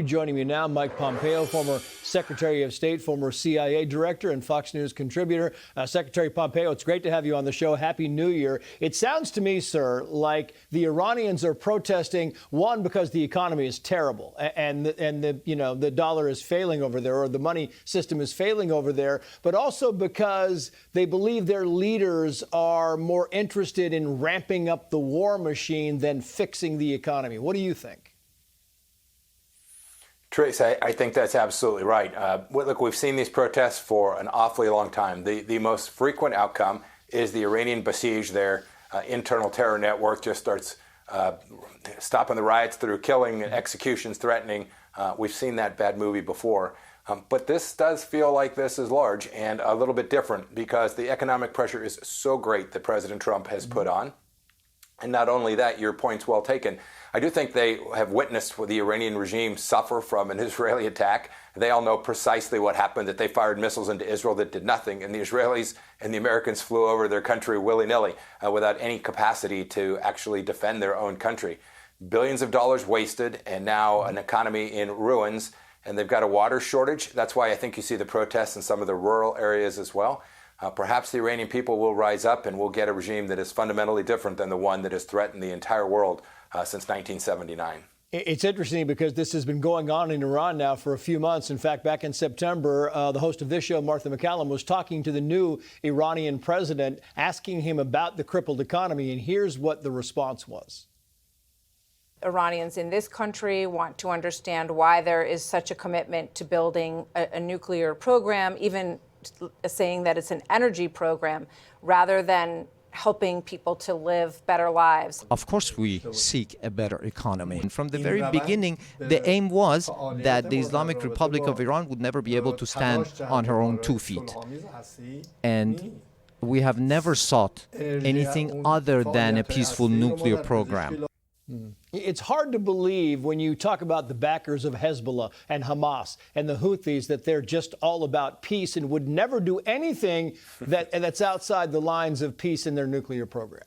Joining me now, Mike Pompeo, former Secretary of State, former CIA Director, and Fox News contributor. Secretary Pompeo, it's great to have you on the show. Happy New Year. It sounds to me, sir, like the Iranians are protesting, one, because the economy is terrible and the dollar is failing over there, or the money system is failing over there, but also because they believe their leaders are more interested in ramping up the war machine than fixing the economy. What do you think? Trace, I think that's absolutely right. Look, we've seen these protests for an awfully long time. The most frequent outcome is the Iranian Basij, their internal terror network, just starts stopping the riots through killing and executions, threatening. We've seen that bad movie before. But this does feel like this is large and a little bit different because the economic pressure is so great that President Trump has put on. And not only that, your point's well taken. I do think they have witnessed the Iranian regime suffer from an Israeli attack. They all know precisely what happened, that they fired missiles into Israel that did nothing, and the Israelis and the Americans flew over their country willy-nilly without any capacity to actually defend their own country. Billions of dollars wasted, and now an economy in ruins, and they've got a water shortage. That's why I think you see the protests in some of the rural areas as well. Perhaps the Iranian people will rise up and we'll get a regime that is fundamentally different than the one that has threatened the entire world since 1979. It's interesting because this has been going on in Iran now for a few months. In fact, back in September, the host of this show, Martha McCallum, was talking to the new Iranian president, asking him about the crippled economy. And here's what the response was. Iranians in this country want to understand why there is such a commitment to building a nuclear program, even saying that it's an energy program, rather than helping people to live better lives. Of course, we seek a better economy. And from the very beginning, the aim was that the Islamic Republic of Iran would never be able to stand on her own 2 feet. And we have never sought anything other than a peaceful nuclear program. It's hard to believe when you talk about the backers of Hezbollah and Hamas and the Houthis that they're just all about peace and would never do anything that's outside the lines of peace in their nuclear program.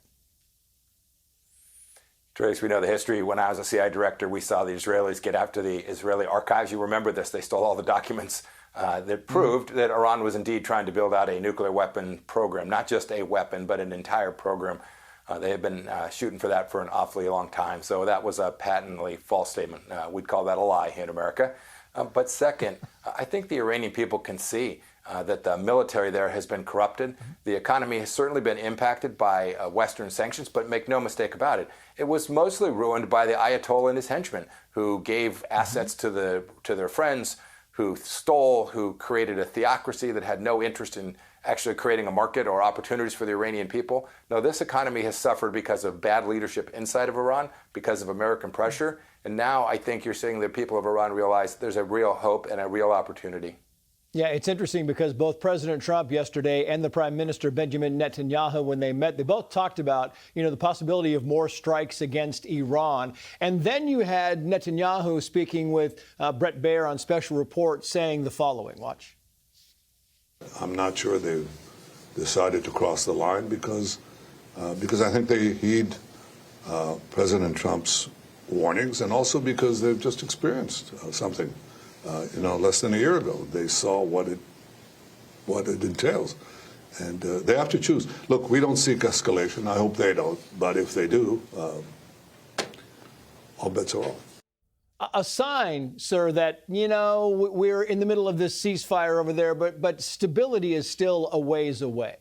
Trace, we know the history. When I was a CIA director, we saw the Israelis get after the Israeli archives. You remember this. They stole all the documents that proved that Iran was indeed trying to build out a nuclear weapon program, not just a weapon, but an entire program. They have been shooting for that for an awfully long time. So that was a patently false statement. We'd call that a lie in America. But second, I think the Iranian people can see that the military there has been corrupted. The economy has certainly been impacted by Western sanctions, but make no mistake about it, it was mostly ruined by the ayatollah and his henchmen, who gave assets to their friends, who stole, who created a theocracy that had no interest in actually creating a market or opportunities for the Iranian people. No, this economy has suffered because of bad leadership inside of Iran, because of American pressure. And now I think you're seeing the people of Iran realize there's a real hope and a real opportunity. Yeah, it's interesting because both President Trump yesterday and the Prime Minister Benjamin Netanyahu, when they met, they both talked about, the possibility of more strikes against Iran. And then you had Netanyahu speaking with Bret Baier on Special Report saying the following. Watch. I'm not sure they've decided to cross the line because I think they heed President Trump's warnings, and also because they've just experienced something. Less than a year ago, they saw what it entails, and they have to choose. Look, we don't seek escalation. I hope they don't, but if they do, all bets are off. A sign, sir, that, we're in the middle of this ceasefire over there, but stability is still a ways away.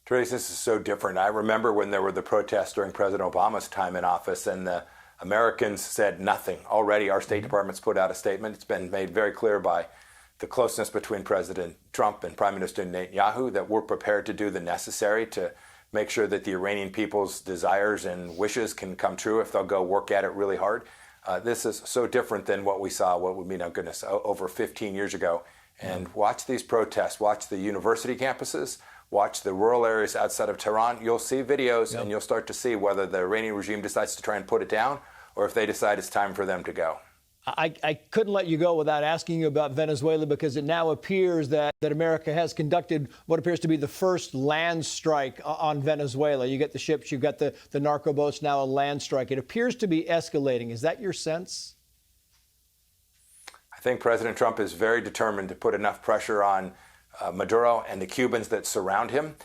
Trace, this is so different. I remember when there were the protests during President Obama's time in office, and the Americans said nothing. Already, our State Department's put out a statement. It's been made very clear by the closeness between President Trump and Prime Minister Netanyahu that we're prepared to do the necessary to make sure that the Iranian people's desires and wishes can come true if they'll go work at it really hard. This is so different than what we saw, over 15 years ago. And watch these protests, watch the university campuses, watch the rural areas outside of Tehran. You'll see videos and you'll start to see whether the Iranian regime decides to try and put it down or if they decide it's time for them to go. I couldn't let you go without asking you about Venezuela, because it now appears that America has conducted what appears to be the first land strike on Venezuela. You get the ships, you've got the narco boats, now a land strike. It appears to be escalating. Is that your sense? I think President Trump is very determined to put enough pressure on Maduro and the Cubans that surround him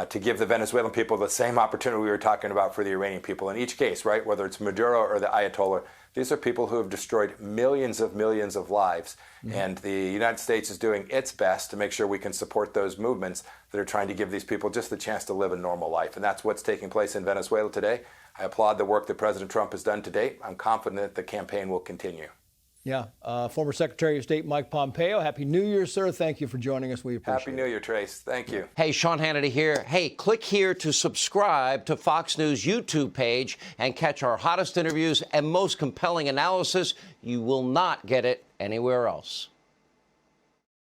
to give the Venezuelan people the same opportunity we were talking about for the Iranian people. In each case, right, whether it's Maduro or the ayatollah, these are people who have destroyed millions of lives. Mm-hmm. And the United States is doing its best to make sure we can support those movements that are trying to give these people just the chance to live a normal life. And that's what's taking place in Venezuela today. I applaud the work that President Trump has done to date. I'm confident that the campaign will continue. Yeah. Former Secretary of State Mike Pompeo, Happy New Year, sir. Thank you for joining us. We appreciate it. Happy New Year, Trace. Thank you. Hey, Sean Hannity here. Hey, click here to subscribe to Fox News YouTube page and catch our hottest interviews and most compelling analysis. You will not get it anywhere else.